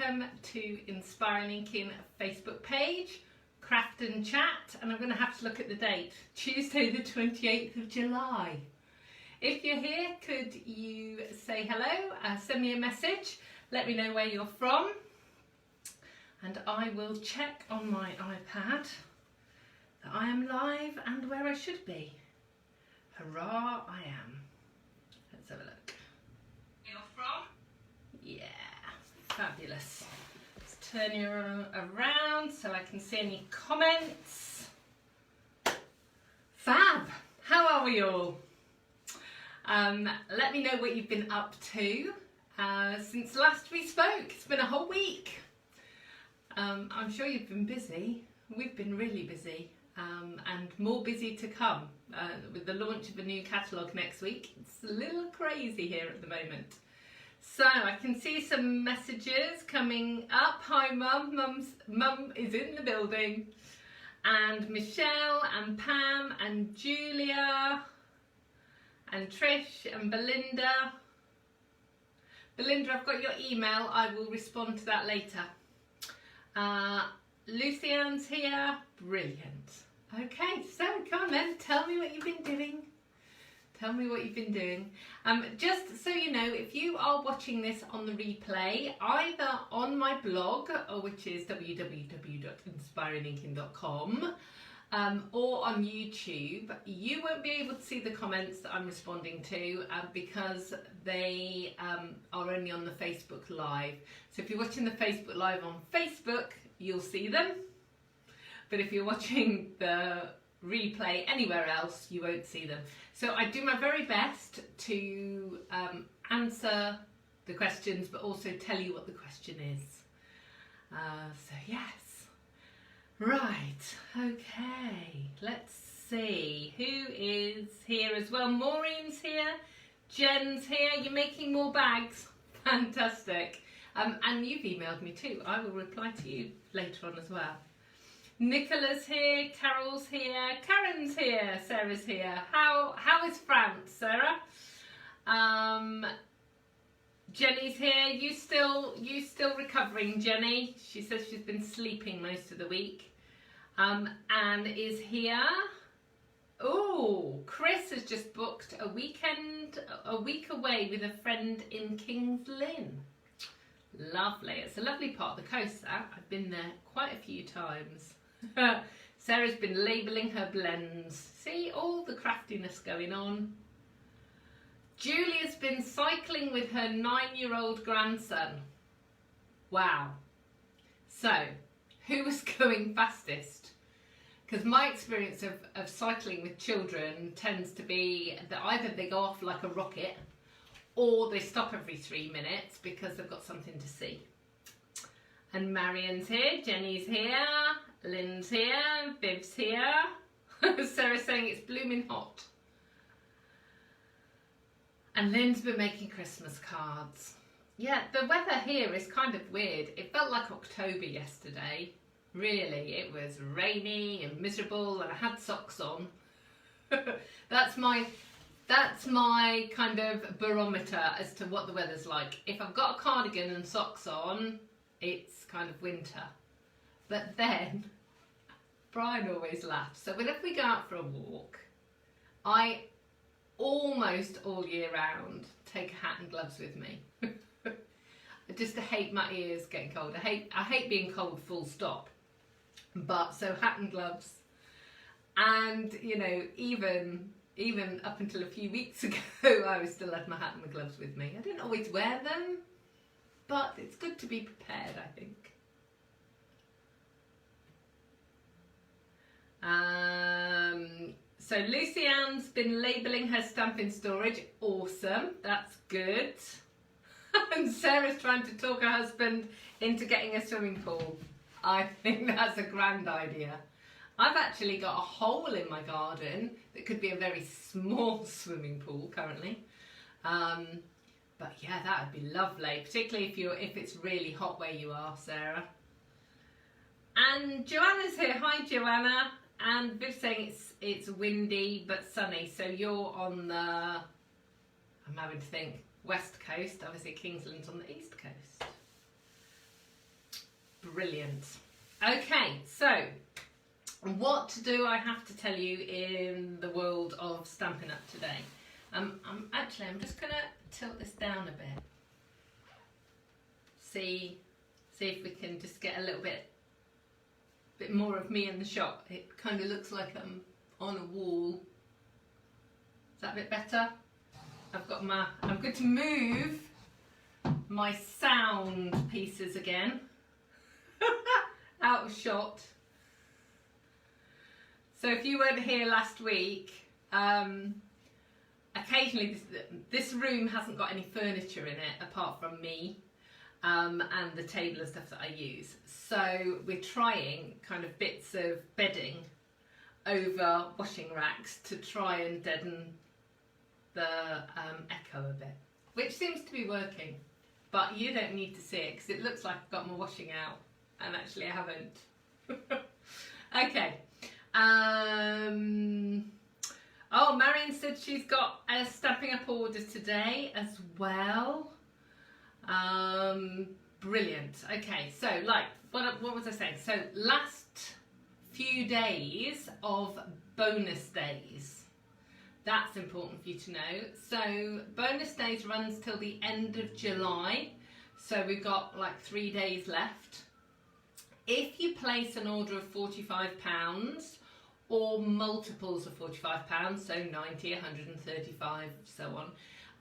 welcome to Inspiring Inkin Facebook page, Craft and Chat, and I'm going to have to look at the date, Tuesday the 28th of July. If you're here, could you say hello, send me a message, let me know where you're from, and I will check on my iPad that I am live and where I should be. Hurrah, I am. Let's have a look. You're from? Yeah, fabulous. Let's turn you around so I can see any comments. Fab! How are we all? Let me know what you've been up to since last we spoke. It's been a whole week. I'm sure you've been busy. We've been really busy and more busy to come with the launch of a new catalogue next week. It's a little crazy here at the moment. So I can see some messages coming up. Hi Mum, Mum is in the building. And Michelle and Pam and Julia and Trish and Belinda. Belinda, I've got your email. I will respond to that later. Lucianne's here. Brilliant. Okay, so come on then. Tell me what you've been doing. Tell me what you've been doing. Just so you know, if you are watching this on the replay, either on my blog, which is www.inspiringinkin.com, or on YouTube, you won't be able to see the comments that I'm responding to because they are only on the Facebook Live. So if you're watching the Facebook Live on Facebook, you'll see them. But if you're watching the replay anywhere else, you won't see them. So I do my very best to answer the questions, but also tell you what the question is. So yes. Right, okay, let's see who is here as well. Maureen's here, Jen's here. You're making more bags. Fantastic. And you've emailed me too. I will reply to you later on as well. Nicola's here, Carol's here, Karen's here, Sarah's here. How is France, Sarah? Jenny's here. You still recovering, Jenny? She says she's been sleeping most of the week. And is here. Oh, Chris has just booked a week away with a friend in King's Lynn. Lovely. It's a lovely part of the coast, that. I've been there quite a few times. Sarah's been labelling her blends. See all the craftiness going on. Julia's been cycling with her 9-year-old grandson. Wow. So, who was going fastest? Because my experience of cycling with children tends to be that either they go off like a rocket or they stop every 3 minutes because they've got something to see. And Marion's here, Jenny's here, Lynn's here, Viv's here. Sarah's saying it's blooming hot. And Lynn's been making Christmas cards. Yeah, the weather here is kind of weird. It felt like October yesterday. Really, it was rainy and miserable and I had socks on. That's my kind of barometer as to what the weather's like. If I've got a cardigan and socks on, it's kind of winter. But then, Brian always laughs. So whenever we go out for a walk, I almost all year round take a hat and gloves with me. Just to hate my ears getting cold. I hate being cold full stop. But so hat and gloves. And you know, even up until a few weeks ago, I still had my hat and my gloves with me. I didn't always wear them, but it's good to be prepared, I think. So Lucy Ann's been labelling her stamp in storage. Awesome, that's good. And Sarah's trying to talk her husband into getting a swimming pool. I think that's a grand idea. I've actually got a hole in my garden that could be a very small swimming pool currently. But yeah, that would be lovely, particularly if it's really hot where you are, Sarah. And Joanna's here. Hi, Joanna. And Viv's saying it's windy but sunny. So you're on the, I'm having to think, west coast. Obviously Kingsland's on the east coast. Brilliant. Okay, so what do I have to tell you in the world of Stampin' Up today? I'm just going to tilt this down a bit. See if we can just get a little bit more of me in the shot. It kind of looks like I'm on a wall. Is that a bit better? I'm going to move my sound pieces again out of shot. So if you weren't here last week, occasionally this room hasn't got any furniture in it apart from me and the table and stuff that I use. So we're trying kind of bits of bedding over washing racks to try and deaden the echo a bit, which seems to be working, but you don't need to see it because it looks like I've got my washing out and actually I haven't. Okay. Oh, Marion said she's got a Stampin' Up order today as well. Brilliant. Okay, so like what was I saying? So last few days of bonus days. That's important for you to know. So bonus days runs till the end of July. So we've got like 3 days left. If you place an order of £45 or multiples of £45, so 90, 135, so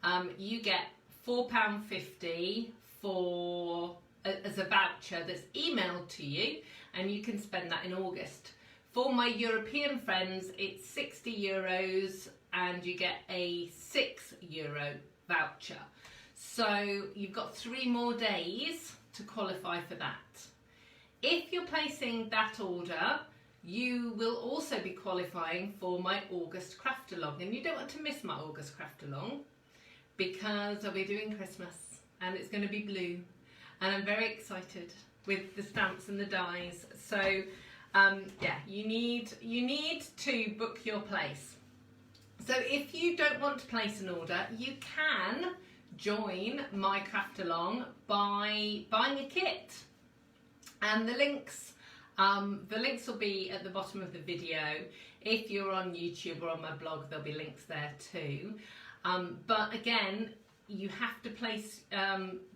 on, you get £4.50 as a voucher that's emailed to you, and you can spend that in August. For my European friends, it's €60 and you get a €6 voucher. So you've got 3 more days to qualify for that. If you're placing that order, you will also be qualifying for my August craft along, and you don't want to miss my August craft along because I'll be doing Christmas and it's going to be blue, and I'm very excited with the stamps and the dies. So yeah, you need to book your place. So if you don't want to place an order, you can join my craft along by buying a kit, and the links will be at the bottom of the video. If you're on YouTube or on my blog, there'll be links there too. But again, you have to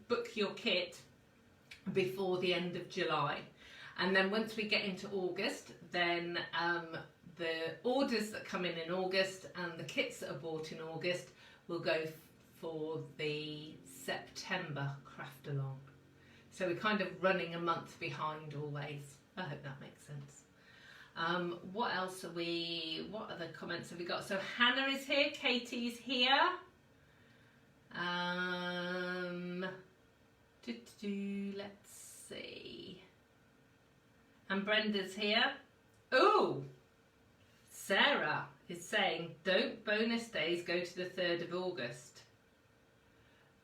book your kit before the end of July, and then once we get into August, then the orders that come in August and the kits that are bought in August will go for the September craft along. So we're kind of running a month behind always. I hope that makes sense. What else what other comments have we got? So Hannah is here, Katie's here. Let's see. And Brenda's here. Oh, Sarah is saying, don't bonus days go to the 3rd of August?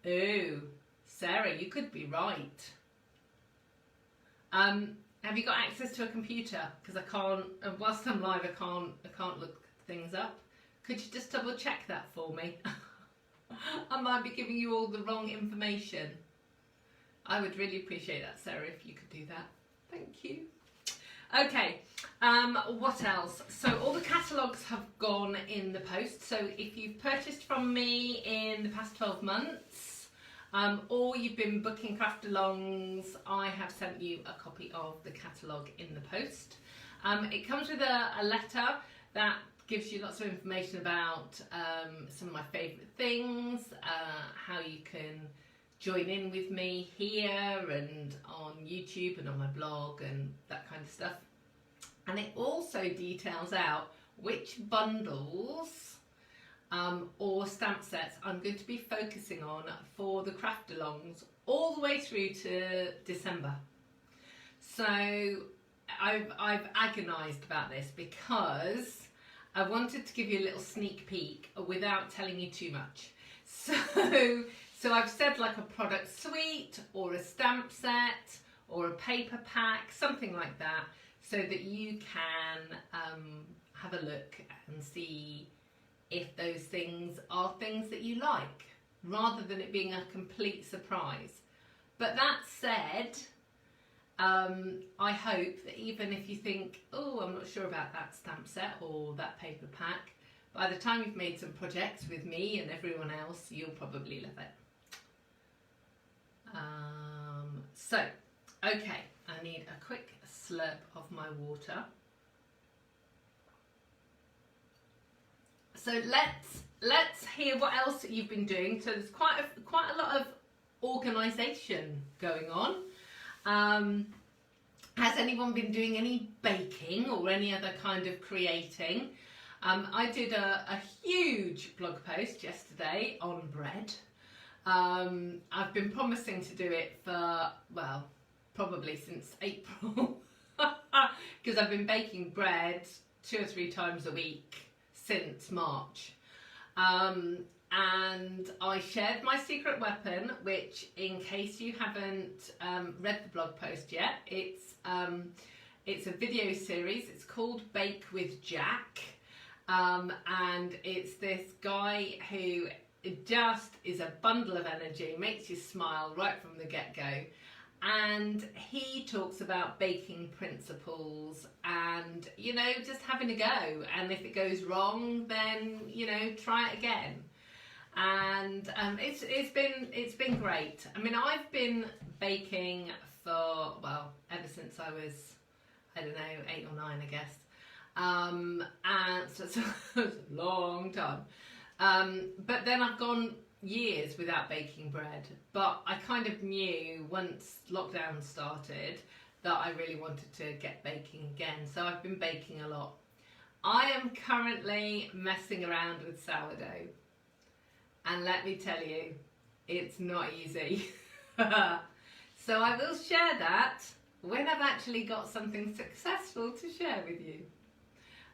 Oh, Sarah, you could be right. Have you got access to a computer? Because I can't, whilst I'm live, I can't look things up. Could you just double check that for me? I might be giving you all the wrong information. I would really appreciate that, Sarah, if you could do that. Thank you. Okay, what else? So all the catalogues have gone in the post. So if you've purchased from me in the past 12 months, or you've been booking craft alongs, I have sent you a copy of the catalogue in the post. It comes with a letter that gives you lots of information about some of my favourite things, how you can join in with me here and on YouTube and on my blog and that kind of stuff. And it also details out which bundles or stamp sets I'm going to be focusing on for the craft alongs all the way through to December. So I've agonised about this because I wanted to give you a little sneak peek without telling you too much. So I've said like a product suite or a stamp set or a paper pack, something like that, so that you can have a look and see if those things are things that you like, rather than it being a complete surprise. But that said, I hope that even if you think, oh, I'm not sure about that stamp set or that paper pack, by the time you've made some projects with me and everyone else, you'll probably love it. So, okay, I need a quick slurp of my water. So let's hear what else you've been doing. So there's quite a lot of organisation going on. Has anyone been doing any baking or any other kind of creating? I did a huge blog post yesterday on bread. I've been promising to do it for, well, probably since April, because I've been baking bread 2 or 3 times a week since March. And I shared my secret weapon, which, in case you haven't read the blog post yet, it's a video series. It's called Bake with Jack, and it's this guy who just is a bundle of energy, makes you smile right from the get-go. And he talks about baking principles and, you know, just having a go. And if it goes wrong, then, you know, try it again. And it's been great. I mean, I've been baking for, well, ever since I was, I don't know, 8 or 9, I guess. And so it's a long time. But then I've gone years without baking bread, but I kind of knew once lockdown started that I really wanted to get baking again, so I've been baking a lot. I am currently messing around with sourdough, and let me tell you, it's not easy. So I will share that when I've actually got something successful to share with you.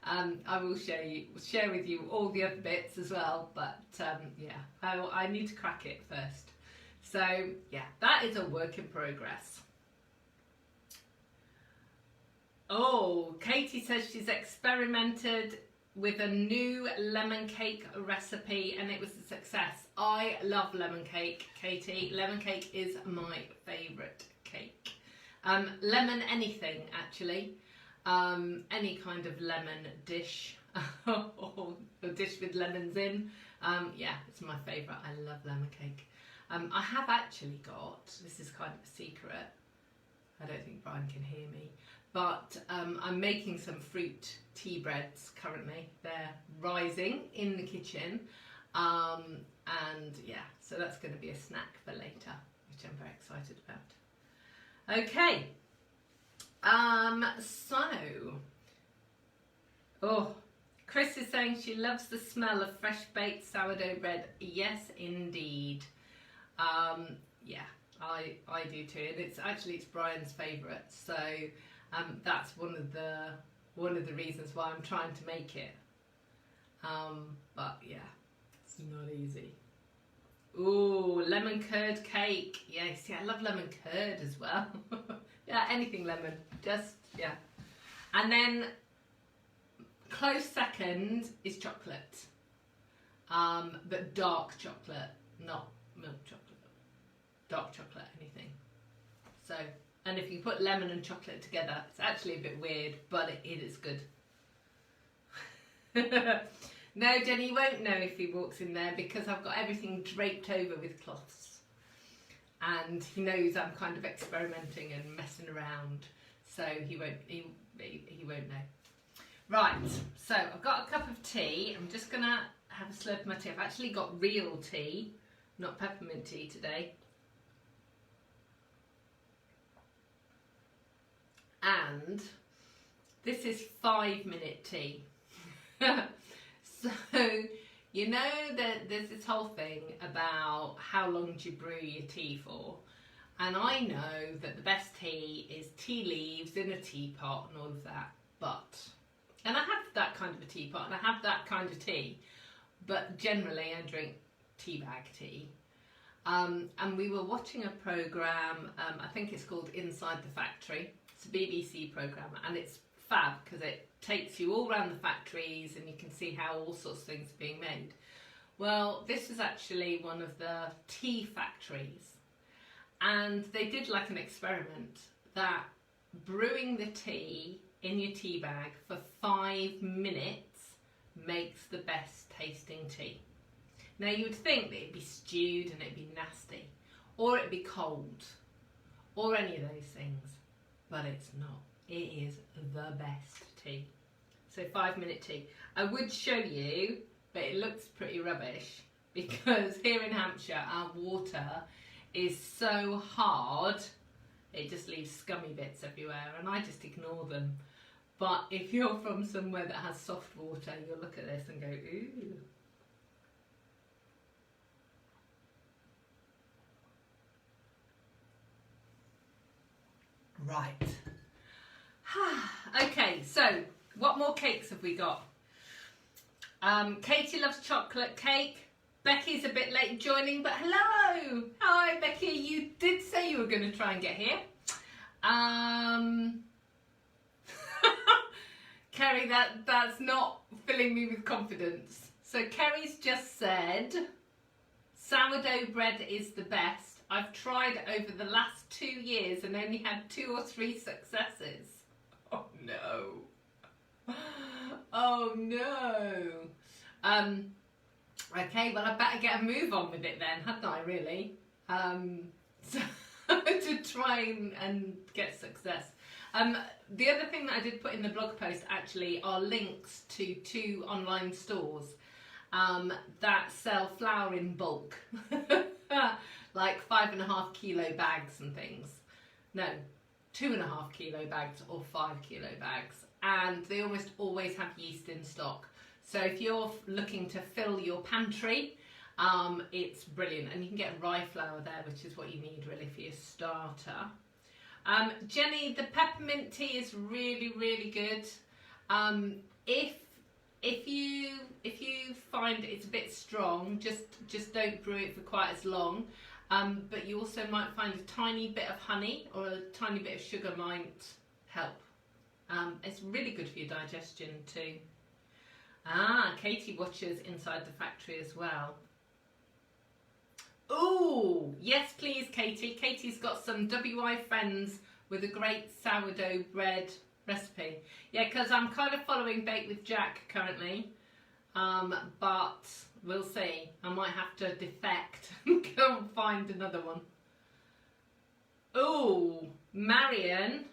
I will share with you all the other bits as well, but yeah, I need to crack it first. So yeah, that is a work in progress. Oh, Katie says she's experimented with a new lemon cake recipe and it was a success. I love lemon cake, Katie. Lemon cake is my favourite cake. Lemon anything, actually. Any kind of lemon dish or a dish with lemons in. Yeah, it's my favourite. I love lemon cake. I have actually got, this is kind of a secret, I don't think Brian can hear me, but I'm making some fruit tea breads currently. They're rising in the kitchen, and yeah, so that's going to be a snack for later, which I'm very excited about. Okay. Chris is saying she loves the smell of fresh baked sourdough bread. Yes, indeed. Yeah, I do too, and it's Brian's favourite. So that's one of the reasons why I'm trying to make it. But yeah, it's not easy. Ooh, lemon curd cake. Yes, yeah, I love lemon curd as well. Yeah, anything lemon, just, yeah. And then, close second is chocolate. But dark chocolate, not milk chocolate. Dark chocolate, anything. So, and if you put lemon and chocolate together, it's actually a bit weird, but it is good. No, Jenny, you won't know if he walks in there because I've got everything draped over with cloths. And he knows I'm kind of experimenting and messing around, so he won't know. Right, so I've got a cup of tea. I'm just gonna have a slurp of my tea. I've actually got real tea, not peppermint tea today. And this is 5-minute tea. So, you know that there's this whole thing about how long do you brew your tea for, and I know that the best tea is tea leaves in a teapot and all of that, and I have that kind of a teapot and I have that kind of tea, but generally I drink tea bag tea. And we were watching a programme, I think it's called Inside the Factory. It's a BBC programme and it's fab because it takes you all around the factories and you can see how all sorts of things are being made. Well, this is actually one of the tea factories, and they did like an experiment. that brewing the tea in your tea bag for 5 minutes makes the best tasting tea. Now you would think that it'd be stewed and it'd be nasty, or it'd be cold, or any of those things, but it's not. It is the best tea. So 5-minute tea. I would show you, but it looks pretty rubbish because here in Hampshire our water is so hard it just leaves scummy bits everywhere and I just ignore them. But if you're from somewhere that has soft water, you'll look at this and go, ooh. Right. Okay, so what more cakes have we got? Katie loves chocolate cake. Becky's a bit late joining, but hello! Hi Becky, you did say you were going to try and get here. Kerry, that's not filling me with confidence. So Kerry's just said, sourdough bread is the best. I've tried over the last 2 years and only had 2 or 3 successes. Oh no. Oh no. Okay, well I better get a move on with it then, hadn't I really? So to try and get success. The other thing that I did put in the blog post actually are links to 2 online stores that sell flour in bulk. Like 5.5 kilo bags and things. No, 2.5 kilo bags or 5 kilo bags. And they almost always have yeast in stock. So if you're looking to fill your pantry, it's brilliant. And you can get rye flour there, which is what you need really for your starter. Jenny, the peppermint tea is really, really good. If you find it's a bit strong, just don't brew it for quite as long. But you also might find a tiny bit of honey or a tiny bit of sugar might help. It's really good for your digestion too. Katie watches Inside the Factory as well. Oh, yes please Katie. Katie's got some WI friends with a great sourdough bread recipe. Yeah, because I'm kind of following Bake with Jack currently. But we'll see. I might have to defect and go and find another one. Oh, Marion.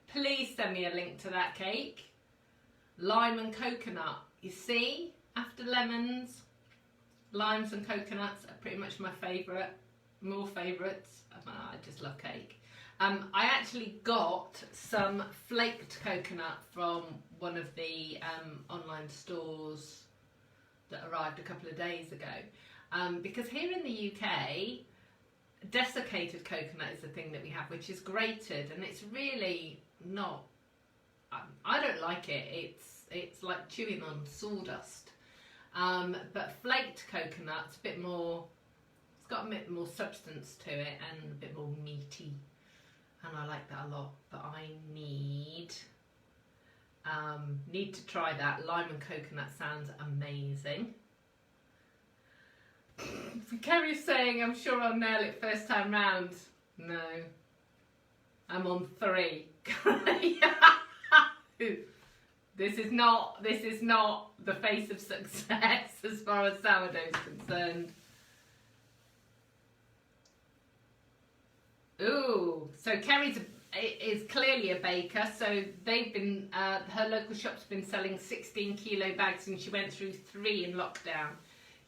Please send me a link to that cake. Lime and coconut. You see, after lemons, limes and coconuts are pretty much my favourite. More favourites. I just love cake. I actually got some flaked coconut from one of the online stores that arrived a couple of days ago. Because here in the UK, desiccated coconut is the thing that we have, which is grated, and it's really not, I don't like it. It's like chewing on sawdust. But flaked coconut's a bit more, it's got a bit more substance to it and a bit more meaty. And I like that a lot, but I need to try that. Lime and coconut sounds amazing. Kerry's saying, I'm sure I'll nail it first time round. No, I'm on 3. This is not the face of success as far as sourdough is concerned. Ooh, so Kerry is clearly a baker, so they've been, her local shop's been selling 16 kilo bags and she went through 3 in lockdown.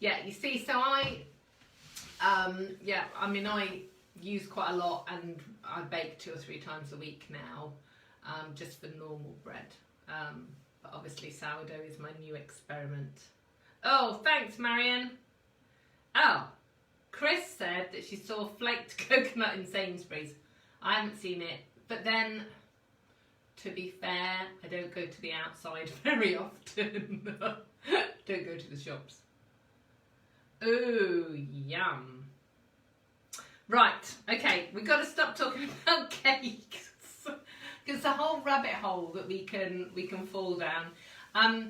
Yeah, you see, so I use quite a lot and I bake 2 or 3 times a week now, just for normal bread. But obviously sourdough is my new experiment. Oh, thanks Marion. Oh. Chris said that she saw flaked coconut in Sainsbury's. I haven't seen it, but then, to be fair, I don't go to the outside very often. Don't go to the shops. Ooh, yum. Right, okay, we've got to stop talking about cakes because it's a whole rabbit hole that we can fall down. As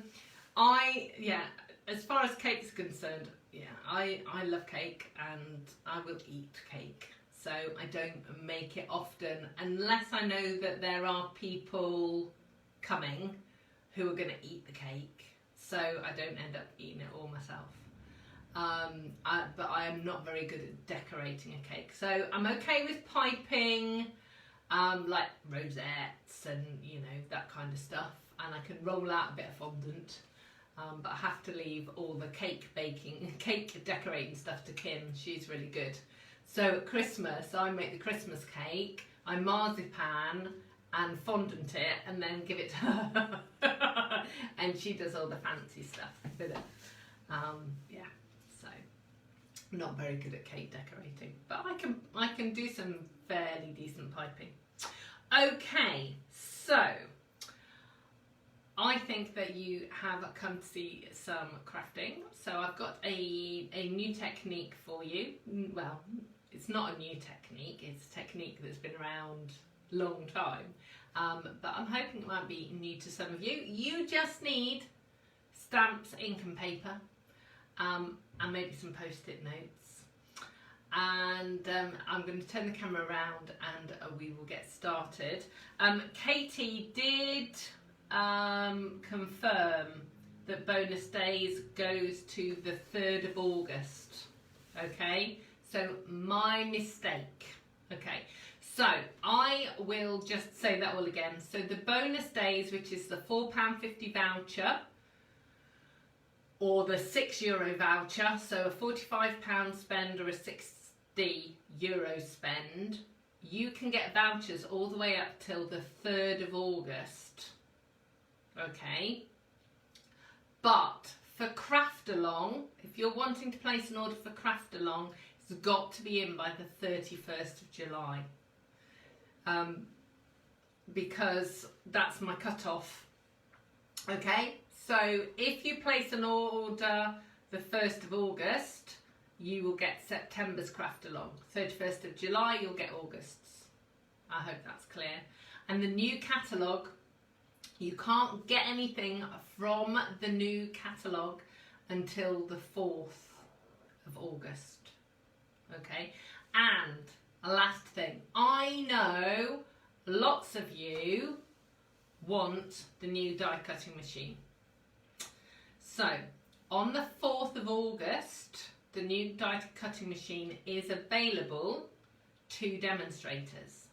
far as cake's concerned, yeah, I love cake and I will eat cake. so I don't make it often unless I know that there are people coming who are going to eat the cake, so I don't end up eating it all myself. But I am not very good at decorating a cake, so I'm okay with piping, like rosettes and that kind of stuff, and I can roll out a bit of fondant, but I have to leave all the cake decorating stuff to Kim. She's really good. So at Christmas I make the Christmas cake, I marzipan and fondant it and then give it to her and she does all the fancy stuff with it. Yeah, so not very good at cake decorating, but I can do some fairly decent piping. Okay, so I think that you have come to see some crafting. So I've got a new technique for you. Well, it's not a new technique, it's a technique that's been around a long time, but I'm hoping it might be new to some of you. You just need stamps, ink and paper, and maybe some post-it notes. And I'm going to turn the camera around and we will get started. Katie did confirm that bonus days goes to the 3rd of August. Okay, so my mistake. Okay, so I will just say that all again. So the bonus days, which is the £4.50 voucher or the €6 voucher, so a £45 spend or a €60 spend, you can get vouchers all the way up till the 3rd of August. Okay, but for craft along, if you're wanting to place an order for craft along, it's got to be in by the 31st of July, because that's my cut-off. Okay, so if you place an order the 1st of August, you will get September's craft along. 31st of July, you'll get August's. I hope that's clear. And the new catalogue, you can't get anything from the new catalogue until the 4th of August. Okay, and a last thing, I know lots of you want the new die cutting machine. So on the 4th of August, the new die cutting machine is available to demonstrators.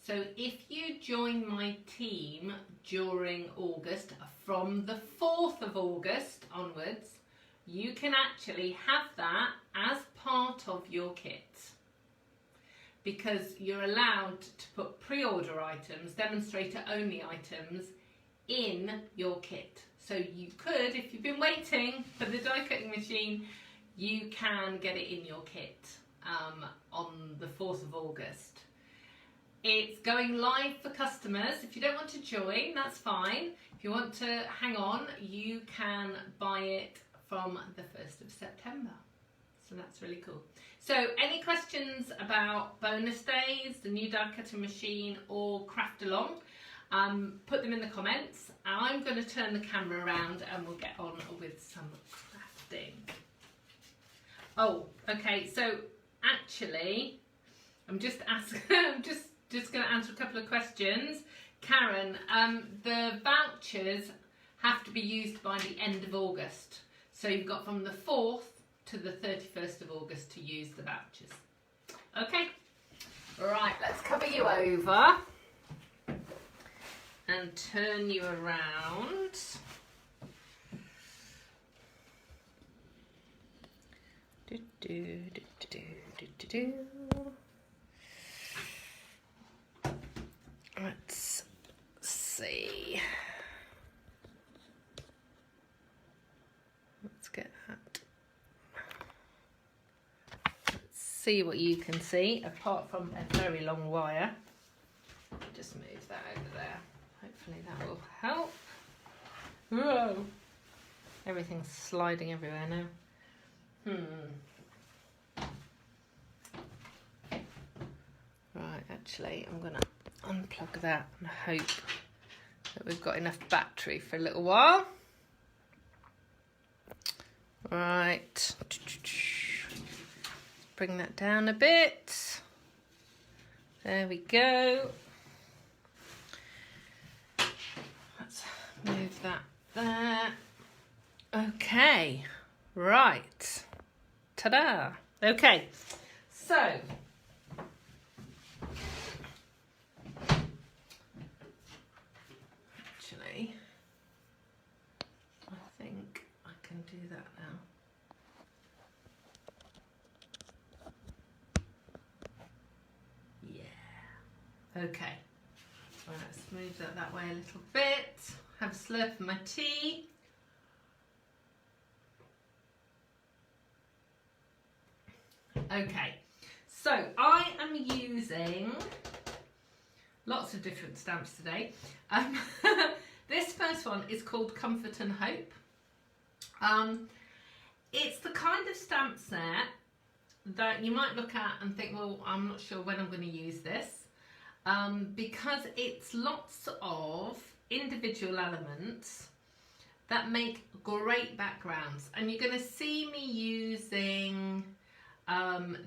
So if you join my team during August, from the 4th of August onwards, you can actually have that as part of your kit, because you're allowed to put pre-order items, demonstrator only items, in your kit. So you could, if you've been waiting for the die cutting machine, you can get it in your kit on the 4th of August. It's going live for customers. If you don't want to join, that's fine. If you want to hang on, you can buy it from the 1st of September. So that's really cool. So any questions about bonus days, the new die cutting machine or craft along, put them in the comments. I'm going to turn the camera around and we'll get on with some crafting. Oh, okay, so actually, I'm just going to answer a couple of questions. Karen, the vouchers have to be used by the end of August. So you've got from the 4th to the 31st of August to use the vouchers. Okay, right, let's cover you over and turn you around. Let's see. Let's get that. Let's see what you can see, apart from a very long wire. Just move that over there. Hopefully that will help. Whoa! Everything's sliding everywhere now. Right, actually, I'm going to unplug that and hope that we've got enough battery for a little while. Right, bring that down a bit. There we go. Let's move that there. Okay, right. Ta-da. Okay, so actually, I think I can do that now. Yeah. Okay. Right, let's move that way a little bit. Have a slurp of my tea. Okay, so I am using lots of different stamps today. This first one is called Comfort and Hope. It's the kind of stamp set that you might look at and think, well, I'm not sure when I'm going to use this, because it's lots of individual elements that make great backgrounds, and you're going to see me using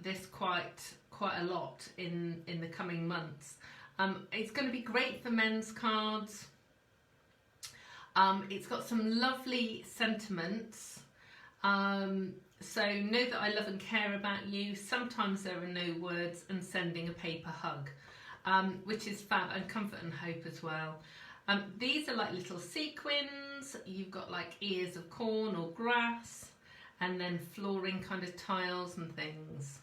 this quite a lot in the coming months. It's going to be great for men's cards. It's got some lovely sentiments. So know that I love and care about you. Sometimes there are no words, and sending a paper hug, which is fab, and comfort and hope as well. These are like little sequins. You've got like ears of corn or grass, and then flooring kind of tiles and things.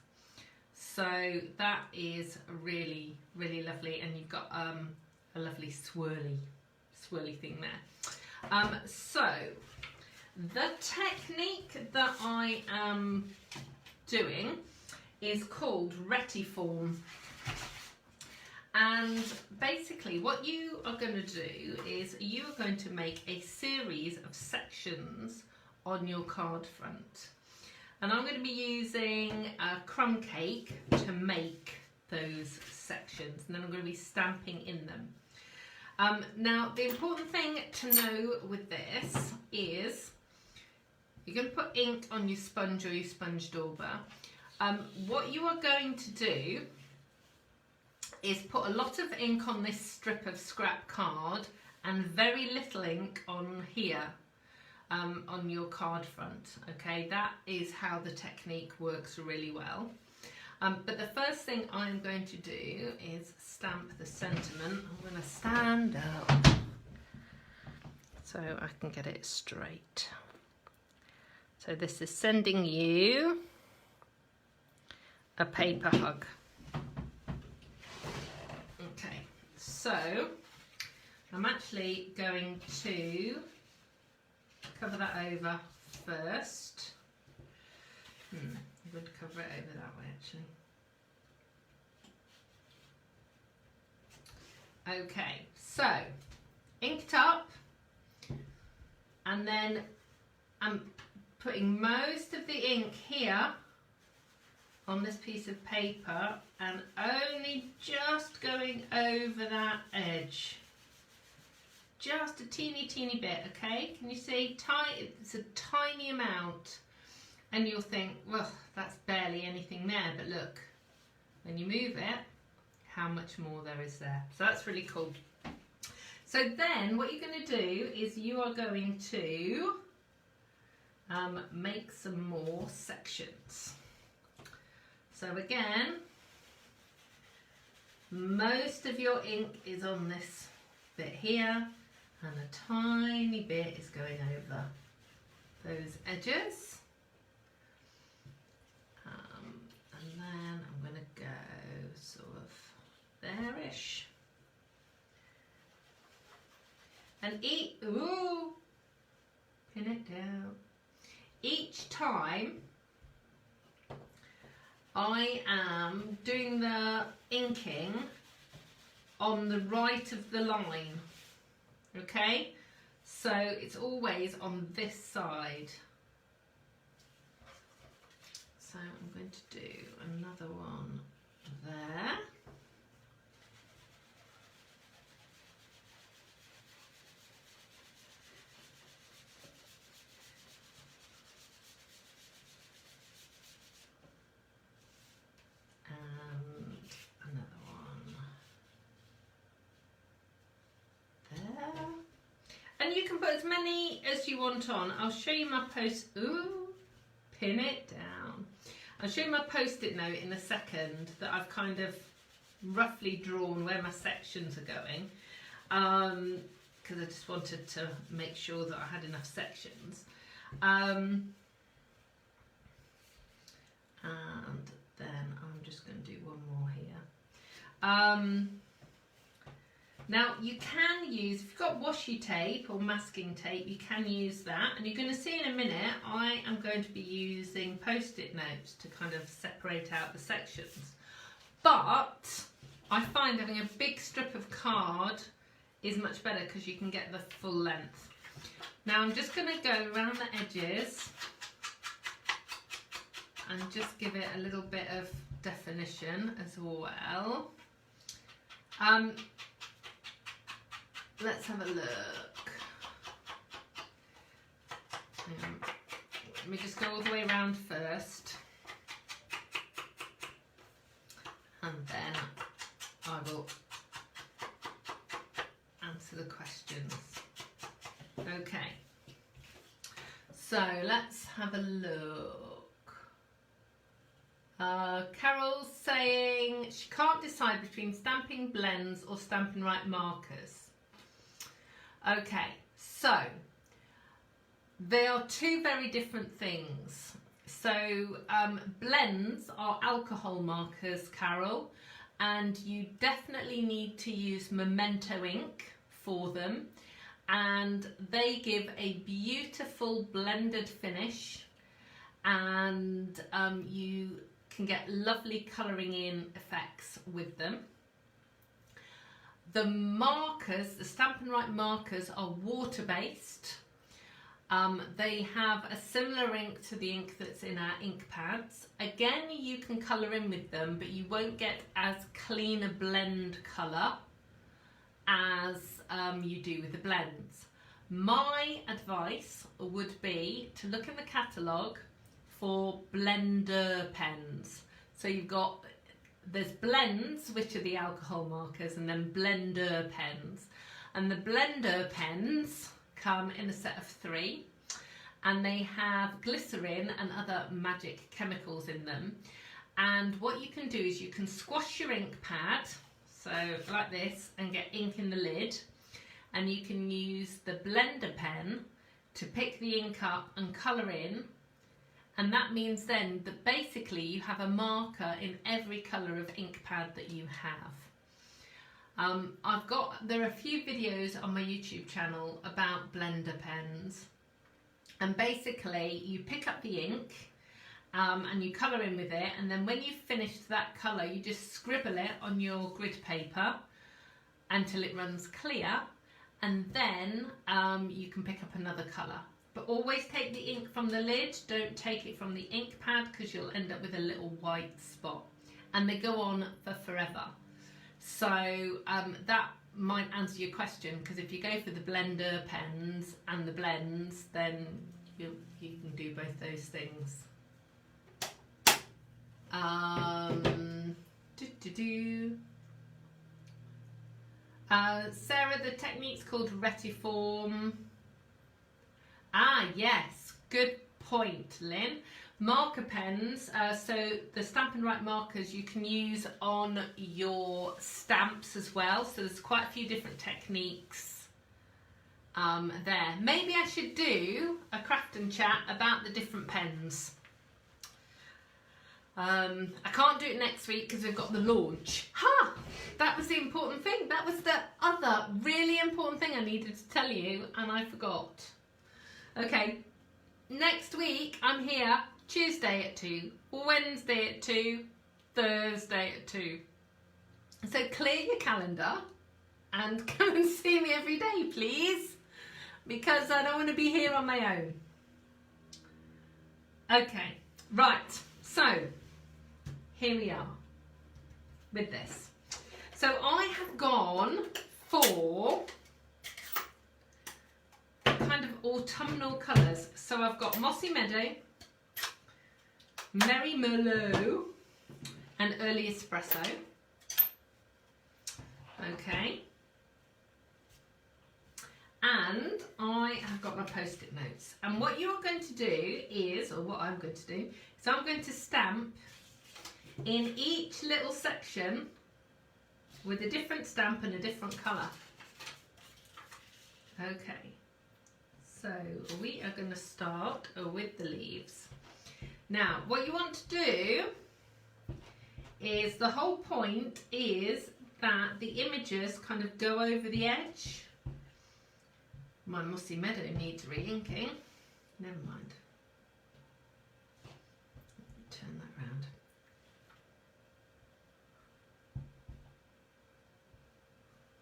So that is really, really lovely, and you've got a lovely swirly thing there. So the technique that I am doing is called Retiform. And basically what you are going to do is you are going to make a series of sections on your card front. And I'm going to be using a crumb cake to make those sections, and then I'm going to be stamping in them. Now the important thing to know with this is you're going to put ink on your sponge or your sponge dauber. What you are going to do is put a lot of ink on this strip of scrap card and very little ink on here, on your card front. Okay, that is how the technique works really well. But the first thing I'm going to do is stamp the sentiment. I'm going to stand up so I can get it straight. So this is sending you a paper hug. Okay, so I'm actually going to cover that over first. I'm going to cover it over that way actually. Okay, so ink it up, and then I'm putting most of the ink here on this piece of paper and only just going over that edge. Just a teeny bit, okay? Can you see? It's a tiny amount. And you'll think, well, that's barely anything there. But look, when you move it, how much more there is there. So that's really cool. So then what you're going to do is you are going to make some more sections. So again, most of your ink is on this bit here, and a tiny bit is going over those edges. And then I'm going to go sort of there-ish. And pin it down. Each time I am doing the inking on the right of the line, okay? So it's always on this side. So I'm going to do another one there. And another one then you can put as many as you want on. I'll show you my post. Ooh, pin it down. I'll show you my post-it note in a second that I've kind of roughly drawn where my sections are going, because I just wanted to make sure that I had enough sections. And then I'm just going to do one more here. Now you can use, if you've got washi tape or masking tape, you can use that, and you're going to see in a minute I am going to be using post-it notes to kind of separate out the sections. But I find having a big strip of card is much better because you can get the full length. Now I'm just going to go around the edges and just give it a little bit of definition as well. Let's have a look. Let me just go all the way around first, and then I will answer the questions. Okay, so let's have a look. Carol's saying she can't decide between stamping blends or stamping right markers. Okay, so they are two very different things. So blends are alcohol markers, Carol, and you definitely need to use Memento ink for them, and they give a beautiful blended finish, and you can get lovely colouring in effects with them. The markers, the Stampin' Right markers, are water-based. They have a similar ink to the ink that's in our ink pads. Again, you can colour in with them, but you won't get as clean a blend colour as you do with the blends. My advice would be to look in the catalogue for blender pens. So you've got, there's blends, which are the alcohol markers, and then blender pens. And the blender pens come in a set of 3, and they have glycerin and other magic chemicals in them. And what you can do is you can squash your ink pad, so like this, and get ink in the lid. And you can use the blender pen to pick the ink up and colour in. And that means then that basically you have a marker in every colour of ink pad that you have. There are a few videos on my YouTube channel about blender pens, and basically you pick up the ink and you colour in with it, and then when you've finished that colour you just scribble it on your grid paper until it runs clear, and then you can pick up another colour. But always take the ink from the lid, don't take it from the ink pad, because you'll end up with a little white spot. And they go on for forever. So that might answer your question, because if you go for the blender pens and the blends, then you can do both those things. Sarah, the technique's called Retiform. Ah, yes, good point, Lynn. Marker pens, so the Stampin' Right markers you can use on your stamps as well. So there's quite a few different techniques there. Maybe I should do a craft and chat about the different pens. I can't do it next week because we've got the launch. Ha! That was the important thing. That was the other really important thing I needed to tell you, and I forgot. Okay, next week I'm here Tuesday at 2, Wednesday at 2, Thursday at 2. So clear your calendar and come and see me every day, please, because I don't want to be here on my own. Okay, right, so here we are with this. So I have gone for kind of autumnal colours. So I've got Mossy Meadow, Merry Merlot, and Early Espresso. Okay. And I have got my post-it notes. And what you're going to do is, or what I'm going to do, is I'm going to stamp in each little section with a different stamp and a different colour. Okay, so we are going to start with the leaves. Now, what you want to do is, the whole point is that the images kind of go over the edge. My Mossy Meadow needs re-inking. Never mind. Turn that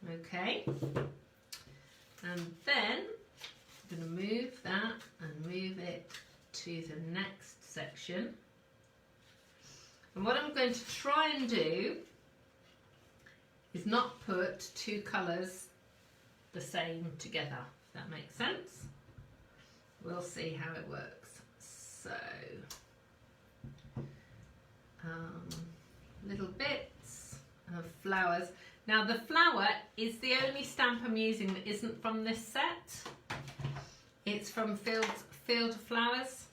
round. Okay. And then I'm going to move that and move it to the next section. And what I'm going to try and do is not put two colours the same together. That makes sense. We'll see how it works. So little bits of flowers. Now the flower is the only stamp I'm using that isn't from this set. It's from Field of Flowers.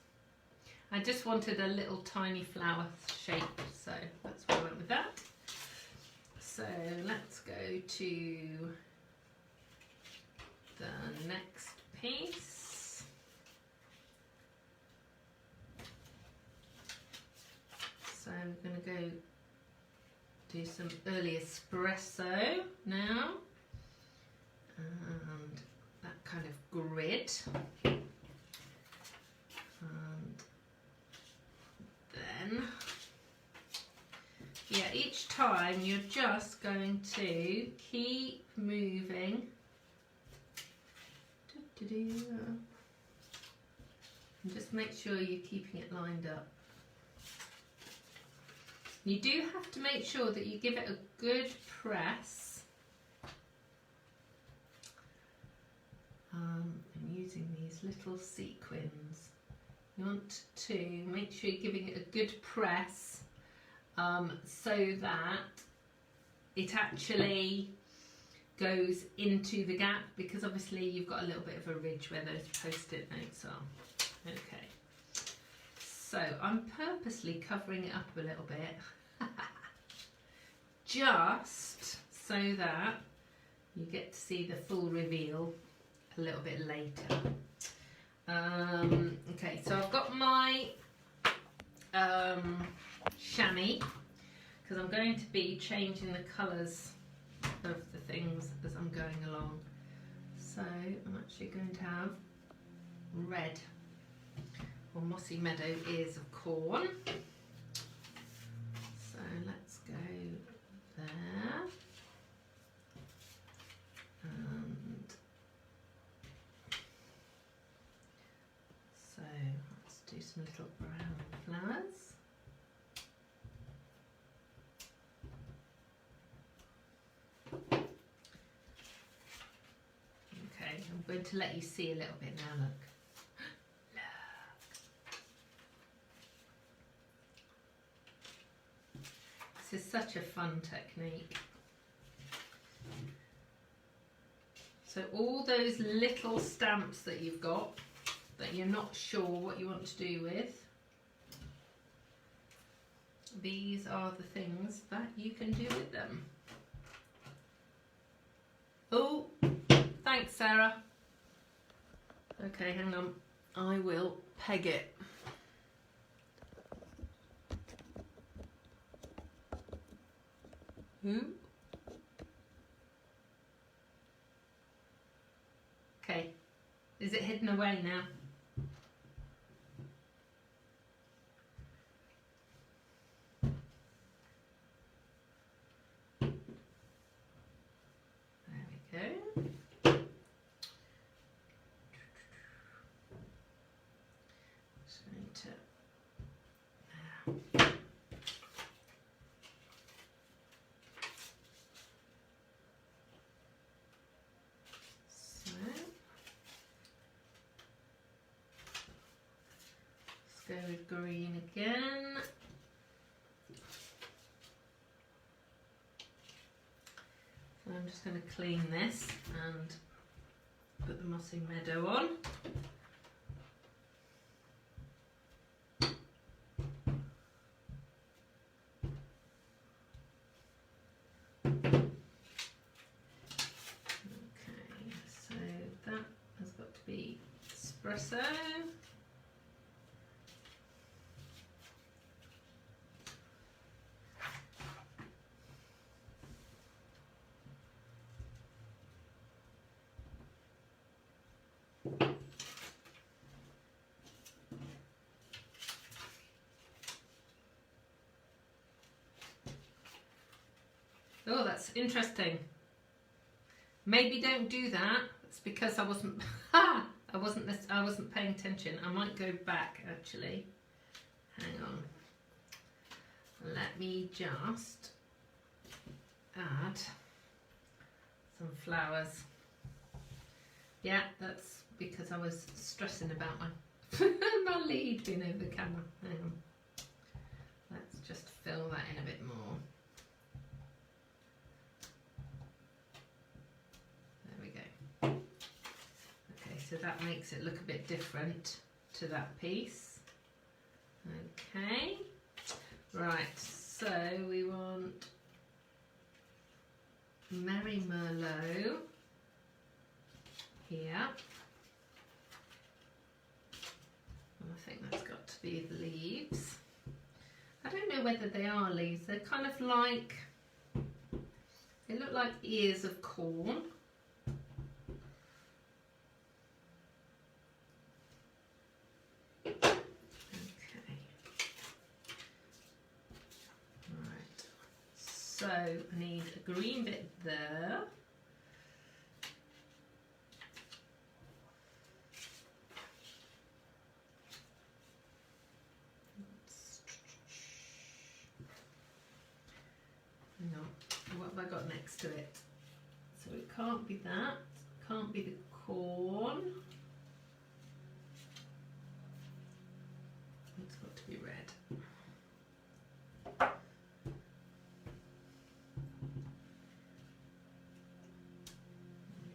I just wanted a little tiny flower shape, so that's why I went with that. So let's go to the next piece. So I'm going to go do some early espresso now, and that kind of grid. And then, yeah, each time you're just going to keep moving. And just make sure you're keeping it lined up. You do have to make sure that you give it a good press. I'm using these little sequins. You want to make sure you're giving it a good press so that it actually goes into the gap, because obviously you've got a little bit of a ridge where those post-it notes are. Okay, so I'm purposely covering it up a little bit just so that you get to see the full reveal a little bit later. Okay, so I've got my chamois, because I'm going to be changing the colours of the things as I'm going along. So I'm actually going to have red, or Mossy Meadow ears of corn. So let's go there, and so let's do some little brown flowers. Okay, I'm going to let you see a little bit now, look. This is such a fun technique. So all those little stamps that you've got that you're not sure what you want to do with, these are the things that you can do with them. Oh, thanks, Sarah. Okay, hang on. I will peg it. Who? Okay. Is it hidden away now? There we go. Just going to go with green again. So I'm just going to clean this and put the mossy meadow on. Espresso. Oh, that's interesting. Maybe don't do that. It's because I wasn't I wasn't paying attention. I might go back actually. Hang on. Let me just add some flowers. Yeah, that's because I was stressing about my lead being over the camera. Hang on. Let's just fill that in a bit more. There we go. Okay, so that makes it look a bit different to that piece. Okay, right, so we want Merry Merlot here. I think that's got to be the leaves. I don't know whether they are leaves. They're kind of like, they look like ears of corn. Okay. Right. So I need a green bit there. What have I got next to it? So it can't be that, can't be the corn. It's got to be red.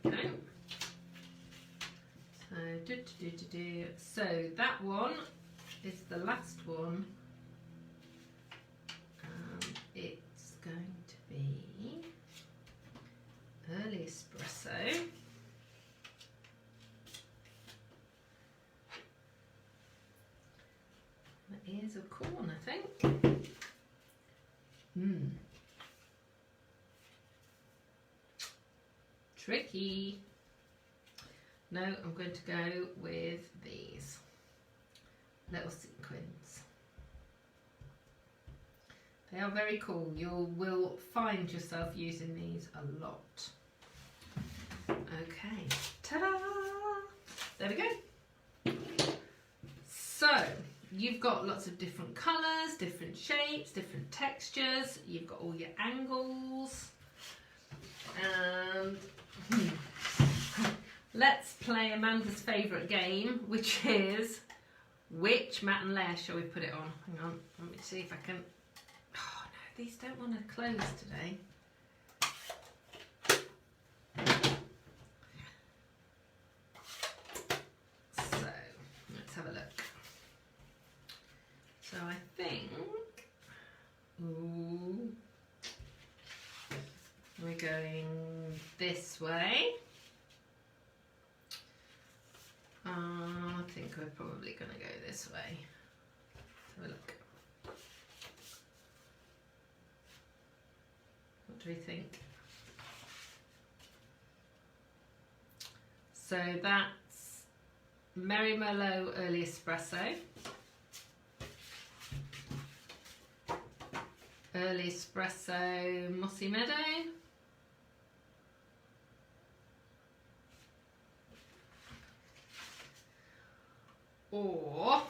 Okay. So that one is the last one. It's going to be early espresso. The ears of corn, I think. Tricky. No, I'm going to go with these little sequins. They are very cool. You will find yourself using these a lot. Okay, ta-da! There we go. So, you've got lots of different colours, different shapes, different textures. You've got all your angles. And let's play Amanda's favourite game, which is which mat and layer shall we put it on? Hang on, let me see if I can. Oh no, these don't want to close today. So, let's have a look. So I think, we're going this way. I think we're probably going to go this way. Let's have a look. What do we think? So that's Merry Merlot Early Espresso. Early Espresso Mossy Meadow. Or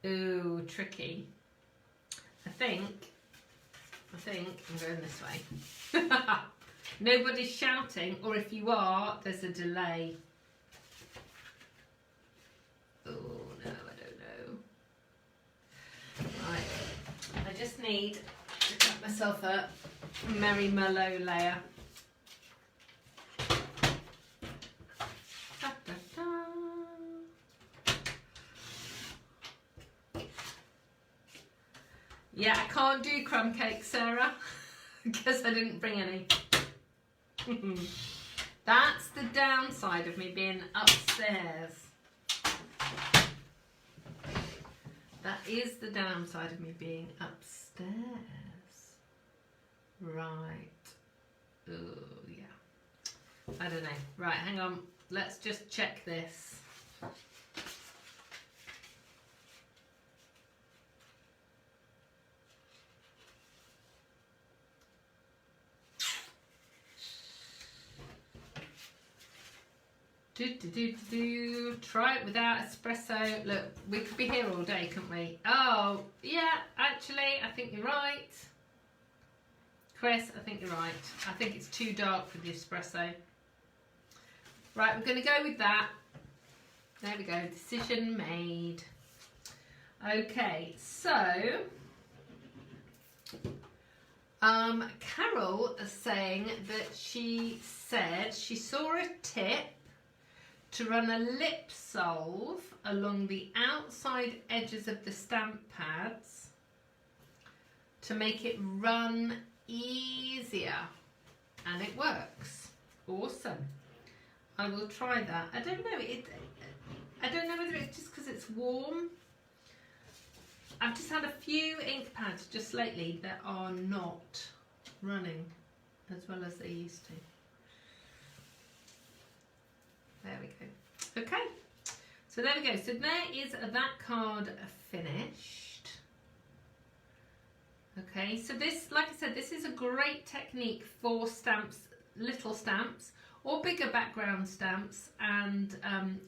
ooh, tricky. I think I'm going this way. Nobody's shouting, or if you are, there's a delay. Oh no, I don't know. Right, I just need to cut myself a Merry Merlot layer. Da, da, da. Yeah, I can't do crumb cake, Sarah, because I didn't bring any. That's the downside of me being upstairs. That is the downside of me being upstairs. Right. Oh, yeah. I don't know. Right, hang on. Let's just check this. Try it without espresso. Look, we could be here all day, couldn't we? Oh, yeah, actually, I think you're right. Chris, I think you're right. I think it's too dark for the espresso. Right, we're going to go with that. There we go, decision made. Okay, so Carol is saying that she said she saw a tip to run a lip solve along the outside edges of the stamp pads to make it run easier, and it works. Awesome. I will try that. I don't know. I don't know whether it's just because it's warm. I've just had a few ink pads just lately that are not running as well as they used to. There we go. Okay, so there we go. So there is that card finished. Okay, so this, like I said, this is a great technique for stamps, little stamps or bigger background stamps, and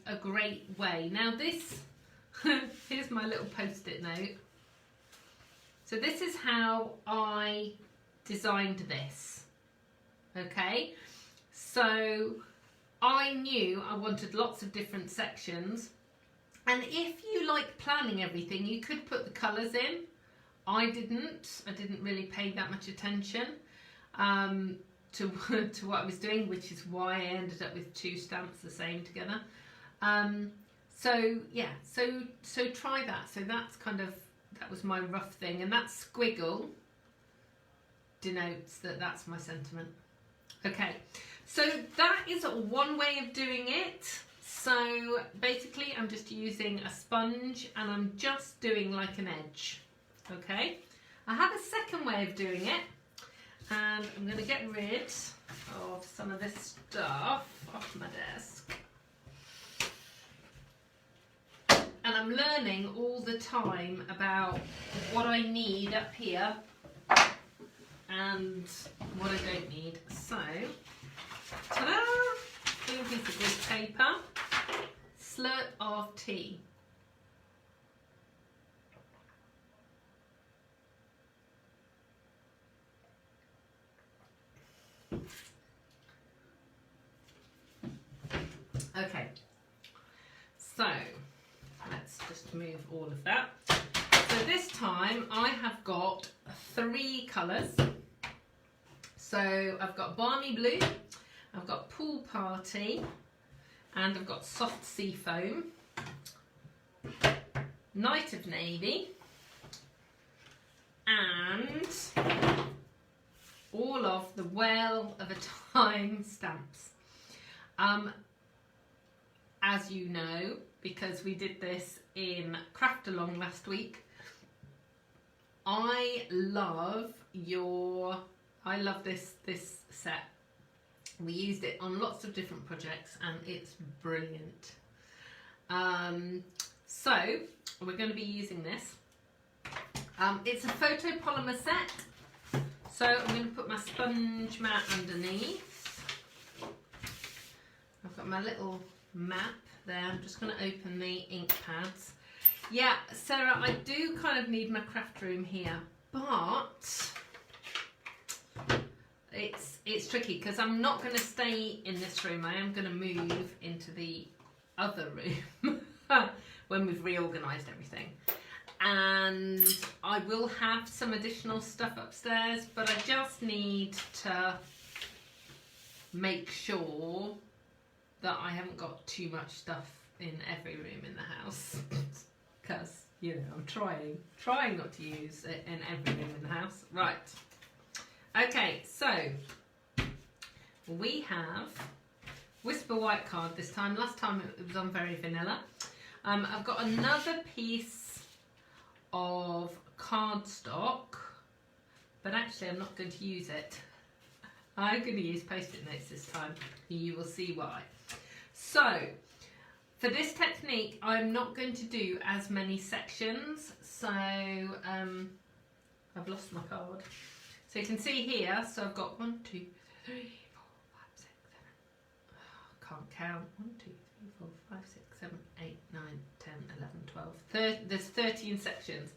a great way. Now this, here's my little post-it note. So this is how I designed this. Okay, so I knew I wanted lots of different sections, and if you like planning everything, you could put the colours in. I didn't really pay that much attention to what I was doing, which is why I ended up with two stamps the same together. So yeah, so try that. So that's that was my rough thing, and that squiggle denotes that that's my sentiment. Okay, so that is one way of doing it. So basically I'm just using a sponge and I'm just doing like an edge. Okay, I have a second way of doing it, and I'm going to get rid of some of this stuff off my desk. And I'm learning all the time about what I need up here and what I don't need. So, ta-da! Little piece of good paper, slurp of tea. Okay, so let's just move all of that. So this time I have got 3 colours. So I've got Balmy Blue, I've got Pool Party, and I've got Soft Sea Foam, Night of Navy, and all of the Well of a Time stamps. As you know, because we did this in Craft Along last week, I love this set. We used it on lots of different projects and it's brilliant. So we're going to be using this. It's a photopolymer set, so I'm going to put my sponge mat underneath. I've got my little map there. I'm just going to open the ink pads. Yeah, Sarah, I do kind of need my craft room here, but it's tricky because I'm not going to stay in this room. I am going to move into the other room, when we've reorganised everything. And I will have some additional stuff upstairs, but I just need to make sure that I haven't got too much stuff in every room in the house, because, you know, I'm trying not to use it in every room in the house. Right, okay, so we have Whisper White card this time. Last time it was on Very Vanilla. I've got another piece of cardstock, but actually I'm not going to use it. I'm going to use Post-it notes this time. You will see why. So, for this technique, I'm not going to do as many sections. So, I've lost my card. So you can see here, so I've got 1, 2, 3, 4, 5, 6, 7. Oh, I can't count. 1, 2, 3, 4, 5, 6, 7, 8, 9, 10, 11, 12. There's 13 sections.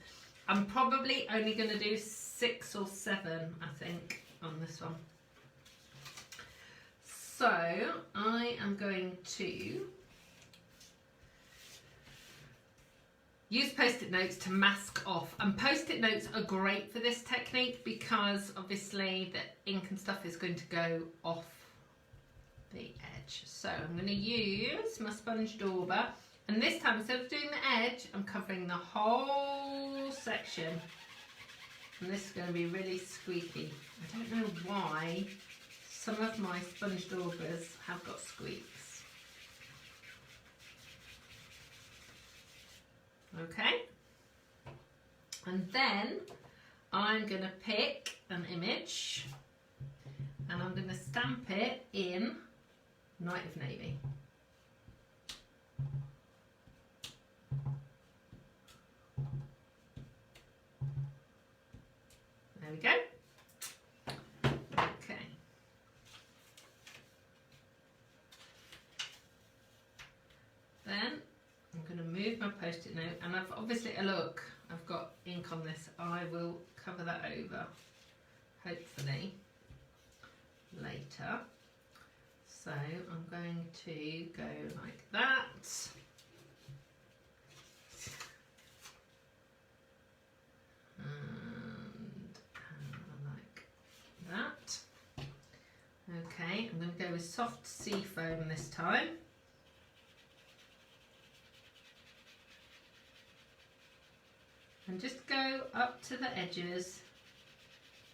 I'm probably only going to do 6 or 7, I think, on this one. So I am going to use Post-it notes to mask off, and Post-it notes are great for this technique because obviously the ink and stuff is going to go off the edge. So I'm going to use my sponge dauber, and this time instead of doing the edge, I'm covering the whole section, and this is going to be really squeaky. I don't know why some of my sponge daubers have got squeaks. Okay, and then I'm going to pick an image and I'm going to stamp it in Night of Navy. There we go. Okay. Then I'm going to move my Post-it note, and I've obviously, look, I've got ink on this. I will cover that over, hopefully, later. So I'm going to go like that. And like that. Okay, I'm going to go with soft sea foam this time. And just go up to the edges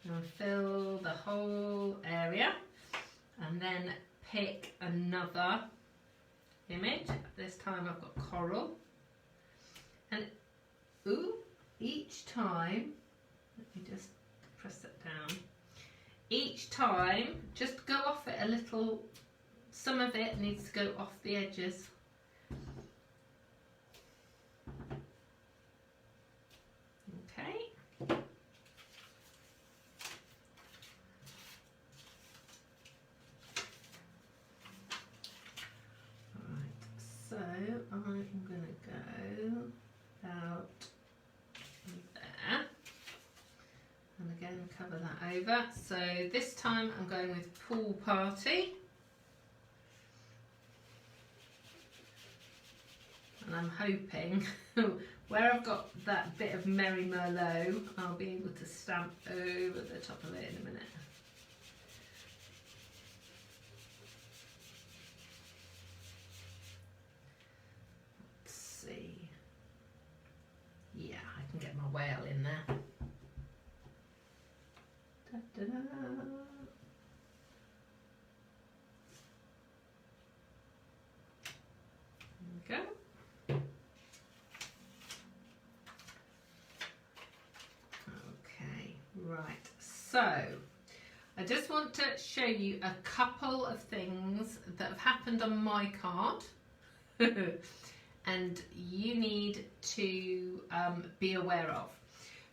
and fill the whole area, and then pick another image. This time I've got coral, and each time, let me just press that down, each time just go off it a little. Some of it needs to go off the edges. Okay. So I'm going to go about there, and again cover that over. So this time I'm going with Pool Party, and I'm hoping where I've got that bit of Merry Merlot, I'll be able to stamp over the top of it in a minute. Yeah, I can get my whale in there. Da, da, da. There we go. Okay, right. So, I just want to show you a couple of things that have happened on my card. And you need to be aware of.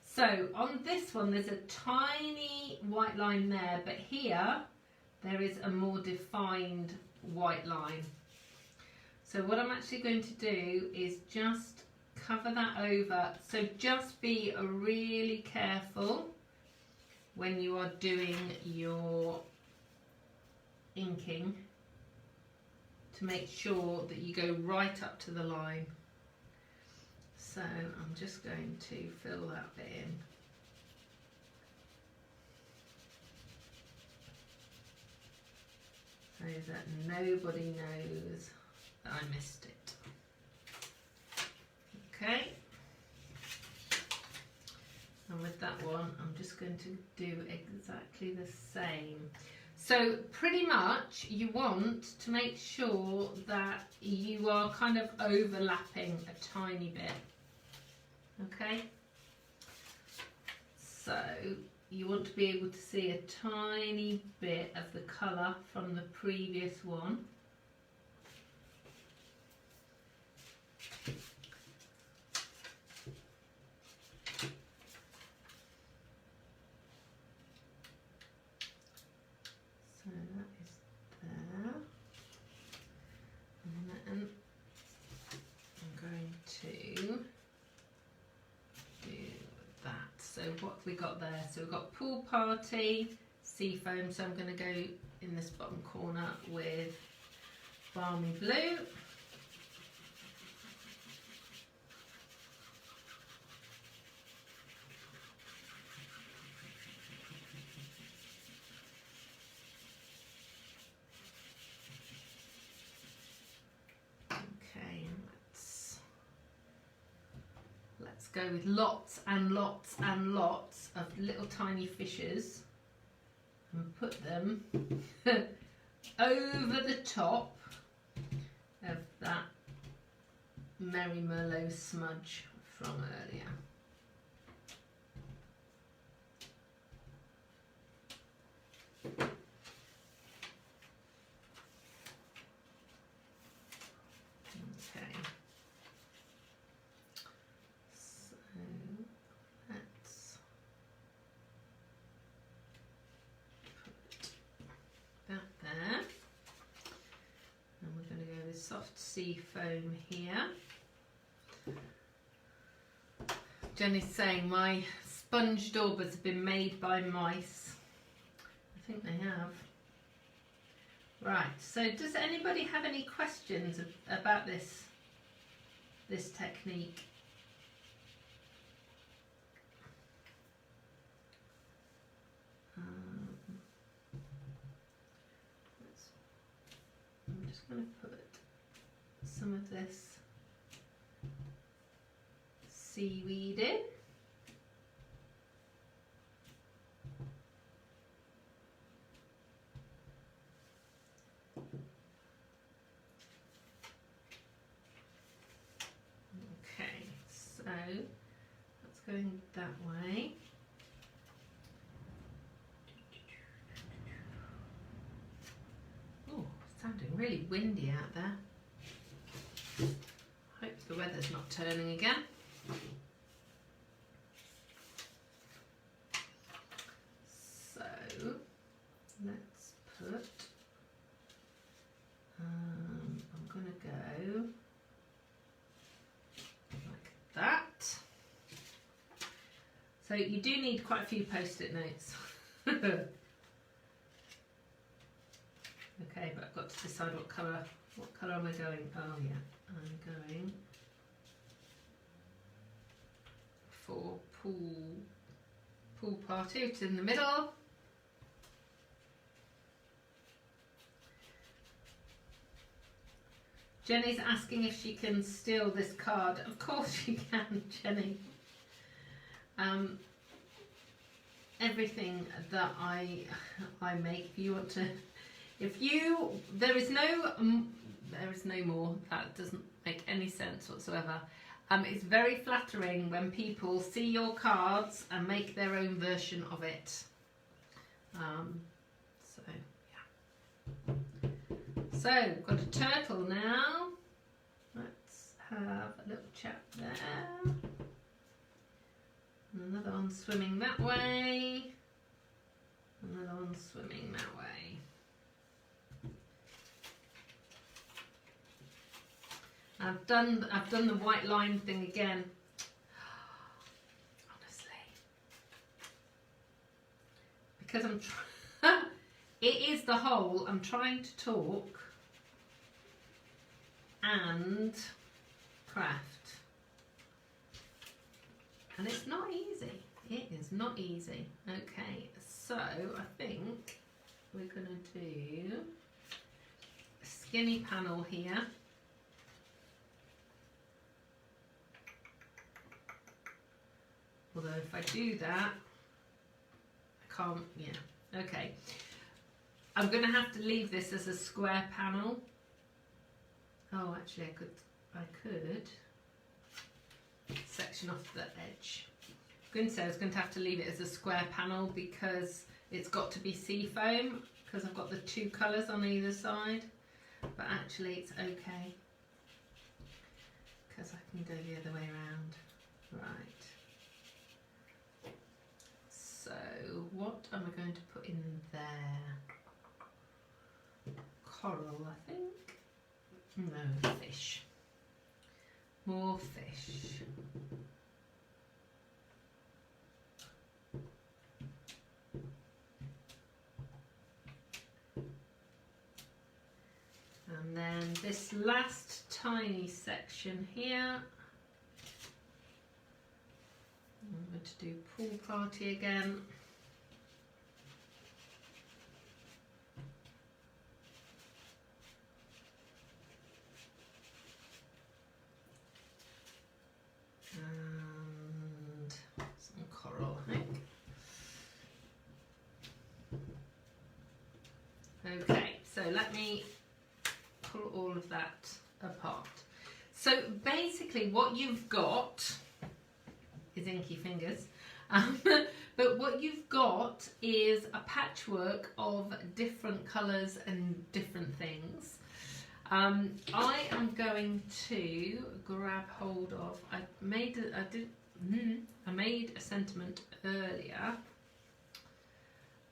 So on this one there's a tiny white line there, but here there is a more defined white line. So what I'm actually going to do is just cover that over. So just be really careful when you are doing your inking to make sure that you go right up to the line. So I'm just going to fill that bit in. So that nobody knows that I missed it. Okay. And with that one, I'm just going to do exactly the same. So pretty much you want to make sure that you are kind of overlapping a tiny bit. Okay. So you want to be able to see a tiny bit of the colour from the previous one. So that is there. And then I'm going to do that. So what have we got there? So we've got pool party, seafoam. So I'm going to go in this bottom corner with balmy blue. Okay, let's go with lots and lots and lots of little tiny fishes and put them over the top of that Merry Merlot smudge from earlier. Okay, so let's put that there, and we're going to go with soft sea foam here. Jenny's saying my sponge daubers have been made by mice. I think they have. Right, so does anybody have any questions about this technique? I'm just going to put some of this seaweed in. Okay, so that's going that way. Oh, sounding really windy out there. Hope the weather's not turning again. So let's put, I'm going to go like that. So you do need quite a few post-it notes. Okay, but I've got to decide what colour am I going? Oh yeah, I'm going for pool party. It's in the middle. Jenny's asking if she can steal this card. Of course you can, Jenny. Everything that I make, if you want to, there is no more. That doesn't make any sense whatsoever. It's very flattering when people see your cards and make their own version of it. So yeah. So we've got a turtle now. Let's have a little chat there. Another one swimming that way. Another one swimming that way. I've done the white line thing again. Honestly, because it is the whole. I'm trying to talk and craft. And it's not easy. It is not easy. Okay, so I think we're going to do a skinny panel here. Although if I do that, I can't, yeah, okay. I'm going to have to leave this as a square panel. Oh, actually I could section off the edge. I was going to have to leave it as a square panel because it's got to be sea foam because I've got the two colours on either side, but actually it's okay because I can go the other way around. Right, so what am I going to put in there? Coral, I think. No, fish. More fish. And then this last tiny section here, I'm going to do pool party again. And some coral, I think. Okay, so let me pull all of that apart. So basically what you've got is inky fingers, but what you've got is a patchwork of different colours and different things. I am going to grab hold of, I made a sentiment earlier,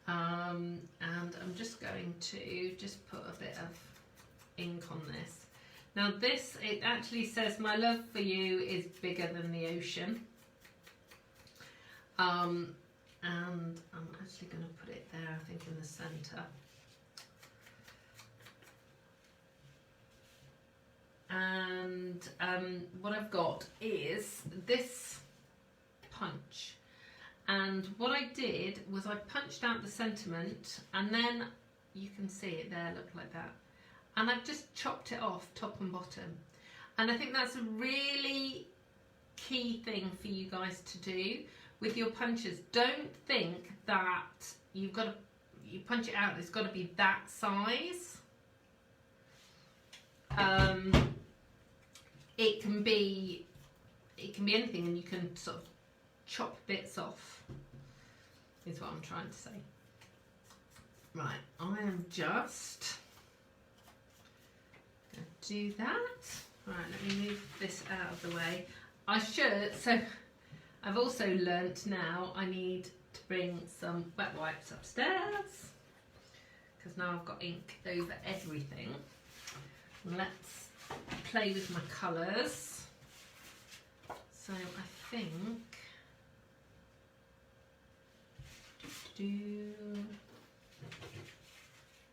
and I'm just going to just put a bit of ink on this. Now this, it actually says my love for you is bigger than the ocean, and I'm actually going to put it there, I think in the centre. And what I've got is this punch, and what I did was I punched out the sentiment, and then you can see it there, look like that, and I've just chopped it off top and bottom. And I think that's a really key thing for you guys to do with your punches. Don't think that you've got to, you punch it out, it's got to be that size. It can be anything, and you can sort of chop bits off, is what I'm trying to say. Right, I am just going to do that. Right, let me move this out of the way. I should, so I've also learnt now I need to bring some wet wipes upstairs because now I've got ink over everything. Let's play with my colours. So I think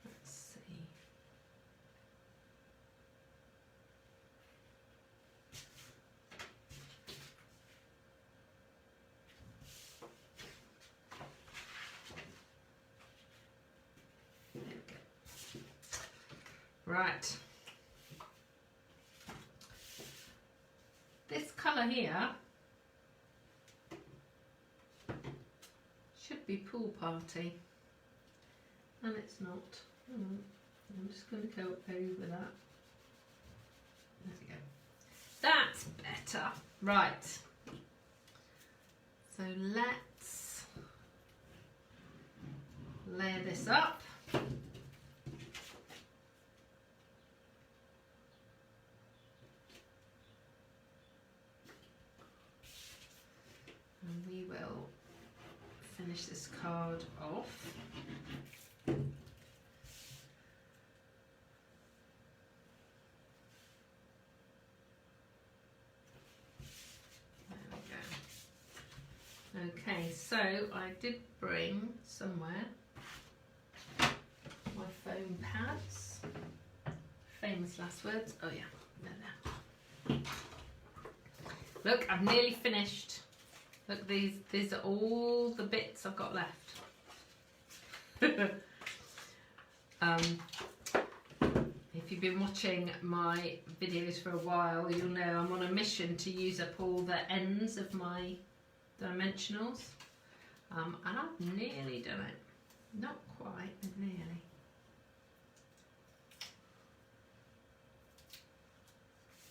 let's see. There we go. Right. This colour here should be pool party, and it's not. I'm just going to go over that. There we go. That's better. Right. So let's layer this up. And we will finish this card off. There we go. Okay, so I did bring somewhere my foam pads. Famous last words. Oh yeah, there. Look, I've nearly finished. Look, these are all the bits I've got left. If you've been watching my videos for a while, you'll know I'm on a mission to use up all the ends of my dimensionals. And I've nearly done it. Not quite, but nearly.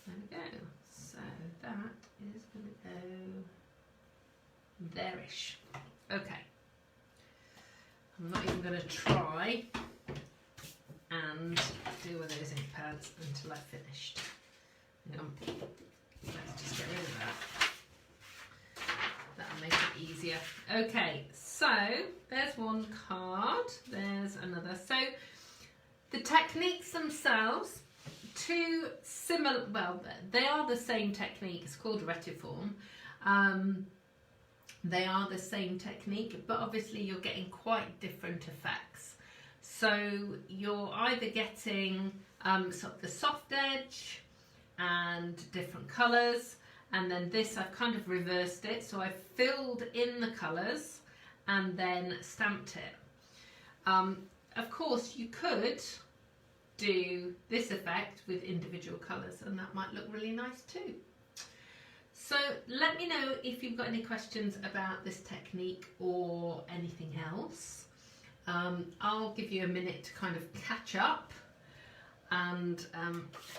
There we go. So that is going to go there-ish. Okay. I'm not even going to try and do with those ink pads until I've finished. Let's just get rid of that. That'll make it easier. Okay, so there's one card, there's another. So the techniques themselves, two similar, well, they are the same technique. It's called Retiform. They are the same technique, but obviously you're getting quite different effects. So you're either getting sort of the soft edge and different colours, and then this I've kind of reversed it, so I've filled in the colours and then stamped it. Of course you could do this effect with individual colours, and that might look really nice too. So let me know if you've got any questions about this technique or anything else. I'll give you a minute to kind of catch up and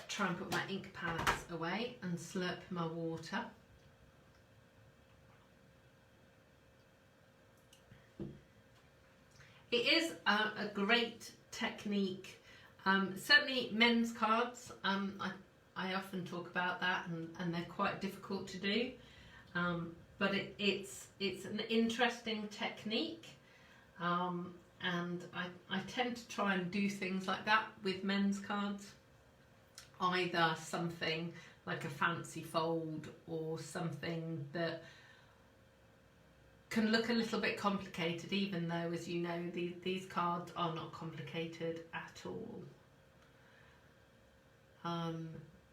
try and put my ink palettes away and slurp my water. It is a great technique. Certainly men's cards, I often talk about that, and they're quite difficult to do, but it's an interesting technique, and I tend to try and do things like that with men's cards, either something like a fancy fold or something that can look a little bit complicated, even though, as you know, these cards are not complicated at all.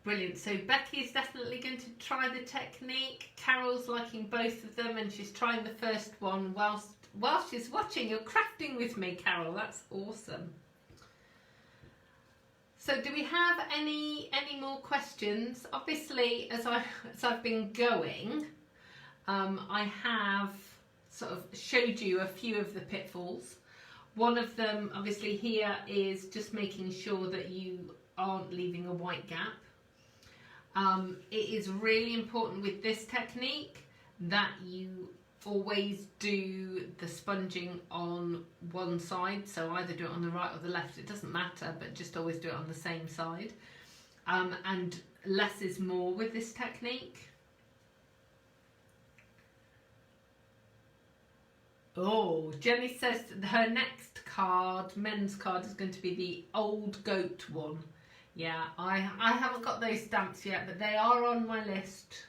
Brilliant. So Becky is definitely going to try the technique. Carol's liking both of them, and she's trying the first one whilst she's watching. You're crafting with me, Carol. That's awesome. So do we have any more questions? Obviously, as I've been going, I have sort of showed you a few of the pitfalls. One of them, obviously, here is just making sure that you aren't leaving a white gap. It is really important with this technique that you always do the sponging on one side, so either do it on the right or the left, it doesn't matter, but just always do it on the same side. And less is more with this technique. Oh, Jenny says her next card, men's card, is going to be the old goat one. Yeah, I haven't got those stamps yet, but they are on my list.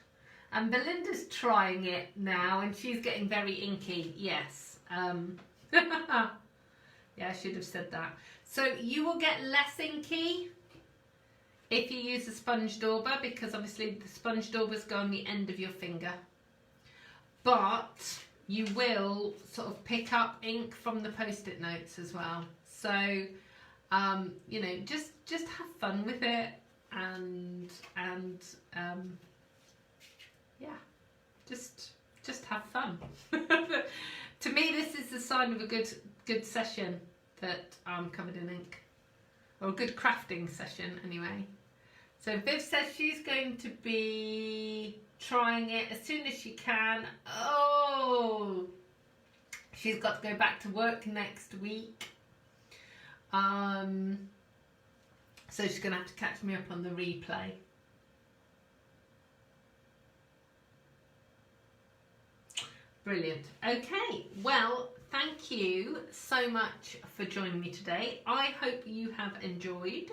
And Belinda's trying it now, and she's getting very inky. Yes. Yeah, I should have said that. So you will get less inky if you use a sponge dauber, because obviously the sponge daubers go on the end of your finger. But you will sort of pick up ink from the post-it notes as well. So, you know, just have fun with it, and yeah, just have fun. To me, this is the sign of a good session that I'm covered in ink, or a good crafting session anyway. So Viv says she's going to be trying it as soon as she can. Oh, she's got to go back to work next week. So she's going to have to catch me up on the replay. Brilliant. Okay, well, thank you so much for joining me today. I hope you have enjoyed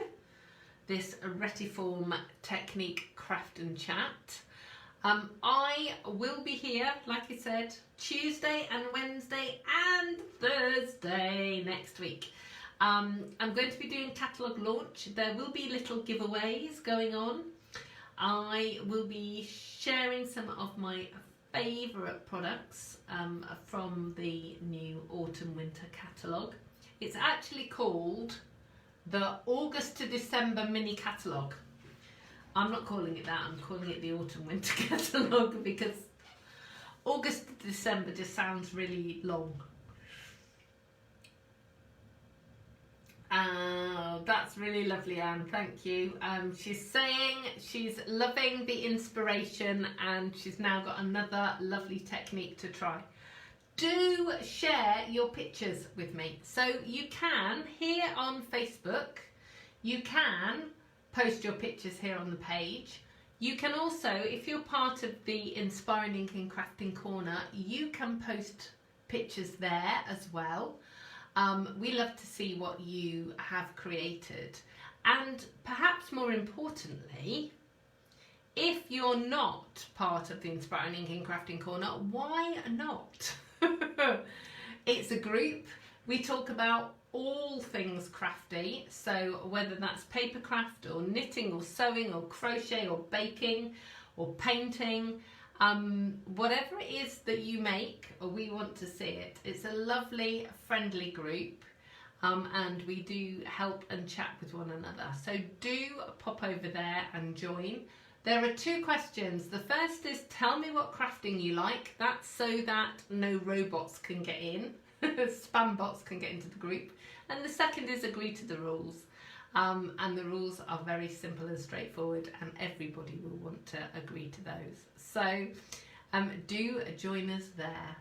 this Retiform technique craft and chat. I will be here, like I said, Tuesday and Wednesday and Thursday next week. I'm going to be doing catalogue launch. There will be little giveaways going on. I will be sharing some of my favourite products from the new autumn-winter catalogue. It's actually called the August to December mini catalogue. I'm not calling it that, I'm calling it the autumn-winter catalogue because August to December just sounds really long. Oh, that's really lovely, Anne. Thank you. She's saying she's loving the inspiration and she's now got another lovely technique to try. Do share your pictures with me. So you can, here on Facebook, you can post your pictures here on the page. You can also, if you're part of the Inspiring Inkin Crafting Corner, you can post pictures there as well. We love to see what you have created, and perhaps more importantly, if you're not part of the Inspiring Inkin Crafting Corner, why not? It's a group. We talk about all things crafty, so whether that's paper craft or knitting or sewing or crochet or baking or painting, whatever it is that you make, we want to see it. It's a lovely, friendly group, and we do help and chat with one another. So do pop over there and join. There are 2 questions. The first is, tell me what crafting you like. That's so that no robots can get in, spam bots can get into the group. And the second is, agree to the rules. And the rules are very simple and straightforward, and everybody will want to agree to those. So do join us there.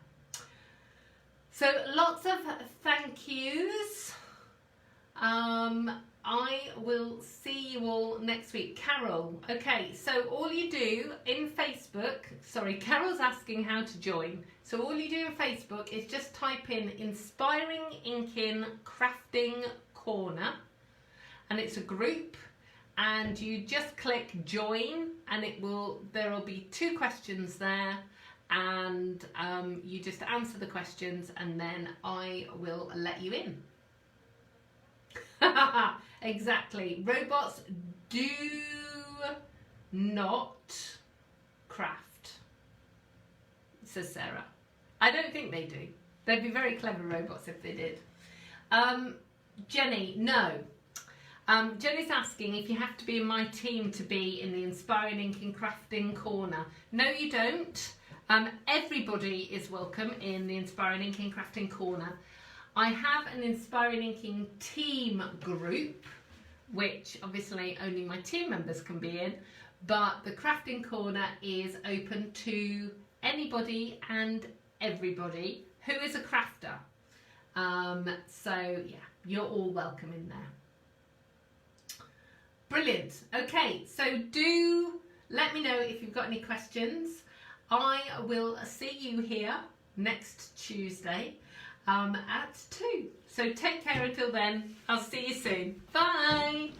So lots of thank yous. I will see you all next week. Carol, okay, so all you do in Facebook, sorry, Carol's asking how to join. So all you do in Facebook is just type in Inspiring Inkin Crafting Corner, and it's a group, and you just click join, and there will be 2 questions there, and you just answer the questions, and then I will let you in. Exactly. Robots do not craft, says Sarah. I don't think they do. They'd be very clever robots if they did. Jenny, no. Jenny's asking if you have to be in my team to be in the Inspiring Inkin Crafting Corner. No, you don't. Everybody is welcome in the Inspiring Inkin Crafting Corner. I have an Inspiring Inking team group, which obviously only my team members can be in, but the Crafting Corner is open to anybody and everybody who is a crafter. So yeah, you're all welcome in there. Brilliant. Okay, so do let me know if you've got any questions. I will see you here next Tuesday at 2. So take care until then. I'll see you soon. Bye.